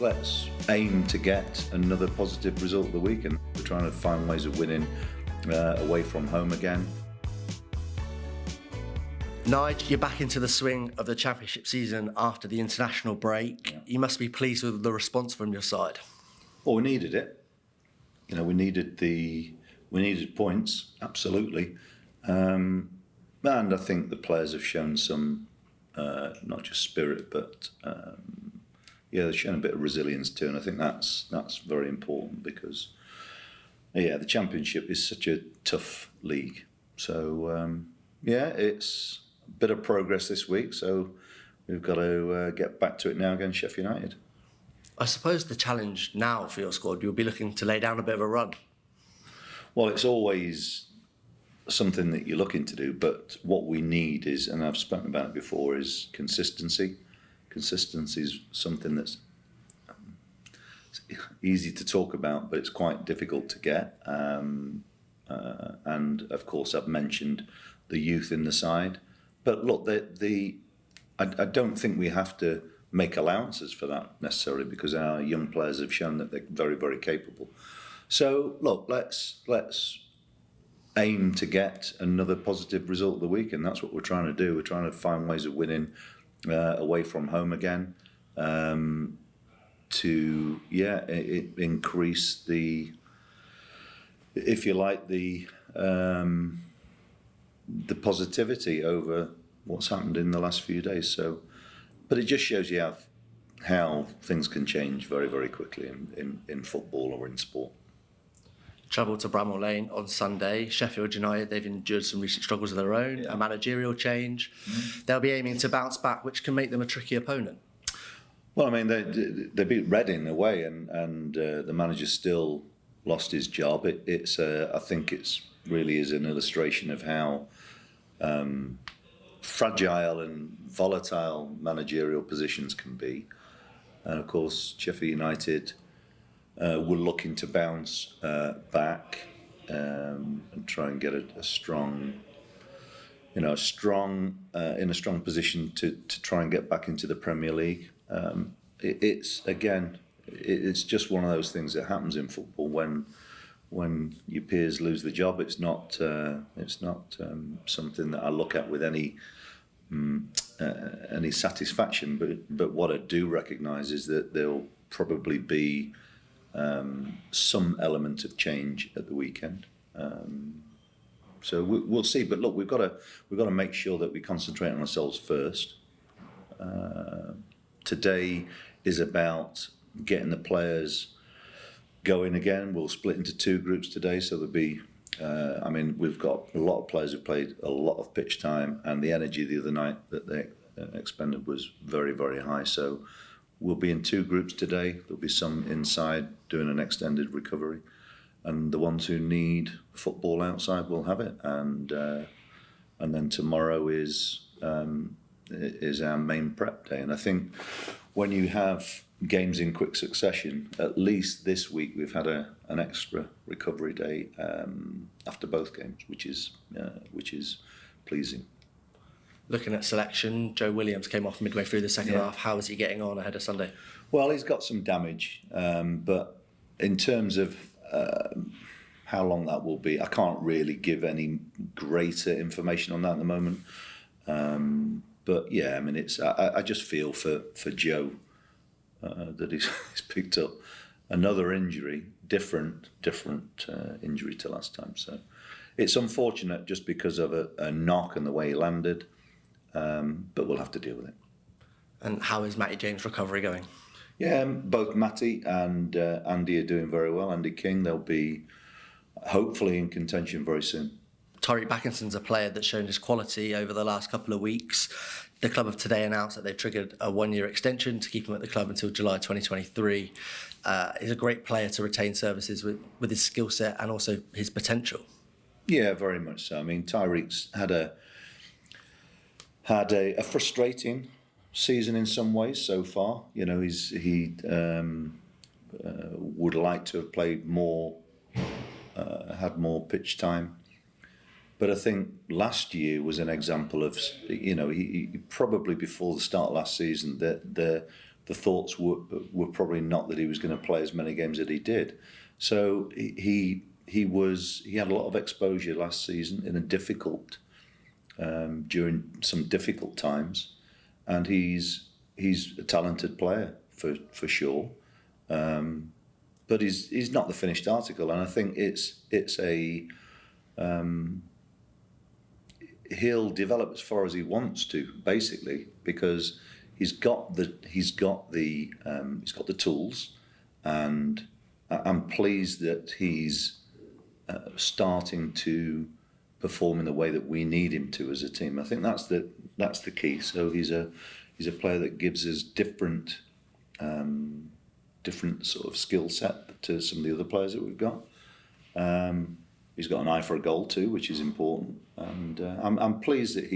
let's aim to get another positive result of the weekend. We're trying to find ways of winning away from home again. Nigel, you're back into the swing of the Championship season after the international break. Yeah. You must be pleased with the response from your side. Well, we needed it. We needed points, absolutely. And I think the players have shown some, not just spirit, but they've shown a bit of resilience too. And I think that's very important because, the Championship is such a tough league. So, it's a bit of progress this week. So we've got to get back to it now against Sheffield United. I suppose the challenge now for your squad, you'll be looking to lay down a bit of a run. Well, it's always something that you're looking to do, but what we need is, and I've spoken about it before, is consistency. Consistency is something that's easy to talk about, but it's quite difficult to get. And of course, I've mentioned the youth in the side. But look, I don't think we have to make allowances for that necessarily, because our young players have shown that they're very, very capable. So look, let's aim to get another positive result of the weekend. That's what we're trying to do. We're trying to find ways of winning away from home again, to increase the, if you like, the positivity over what's happened in the last few days. So, but it just shows you how things can change very, very quickly in football or in sport. Travel to Bramall Lane on Sunday. Sheffield United, they've endured some recent struggles of their own, a managerial change. They'll be aiming to bounce back, which can make them a tricky opponent. Well, I mean, they beat Reading away, and the manager still lost his job. I think it's really is an illustration of how fragile and volatile managerial positions can be. And of course, Sheffield United were looking to bounce back and try and get a strong position to try and get back into the Premier League. It's just one of those things that happens in football when your peers lose the job. It's not something that I look at with any satisfaction. But what I do recognise is that there'll probably be some element of change at the weekend. So we'll see. But look, we've got to make sure that we concentrate on ourselves first. Today is about getting the players going again. We'll split into two groups today, so there'll be. We've got a lot of players who played a lot of pitch time, and the energy the other night that they expended was very, very high. So we'll be in two groups today. There'll be some inside doing an extended recovery, and the ones who need football outside will have it. And then tomorrow is our main prep day. And I think when you have games in quick succession, at least this week we've had an extra recovery day after both games, which is pleasing. Looking at selection, Joe Williams came off midway through the second half. How is he getting on ahead of Sunday? Well, he's got some damage, but in terms of how long that will be, I can't really give any greater information on that at the moment. But yeah, I mean, I just feel for Joe that he's picked up another injury, different injury to last time. So it's unfortunate just because of a knock and the way he landed, but we'll have to deal with it. And how is Matty James' recovery going? Yeah, both Matty and Andy are doing very well. Andy King, they'll be hopefully in contention very soon. Tyreek Backinson's a player that's shown his quality over the last couple of weeks. The club have today announced that they've triggered a 1-year extension to keep him at the club until July 2023. He's a great player to retain services with his skill set and also his potential. Yeah, very much so. I mean, Tyreek's had a frustrating season in some ways so far. You know, he would like to have played more, had more pitch time. But I think last year was an example of, you know, he probably before the start of last season, the the thoughts were probably not that he was going to play as many games as he did. So he had a lot of exposure last season in a difficult during some difficult times, and he's a talented player for sure. But he's not the finished article, and I think he'll develop as far as he wants to, basically, because he's got the tools, and I'm pleased that he's starting to perform in the way that we need him to as a team. I think that's the key. So he's a player that gives us different sort of skill set to some of the other players that we've got. He's got an eye for a goal too, which is important, and I'm pleased that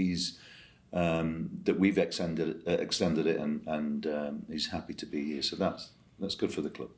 that we've extended it, and he's happy to be here. So that's good for the club.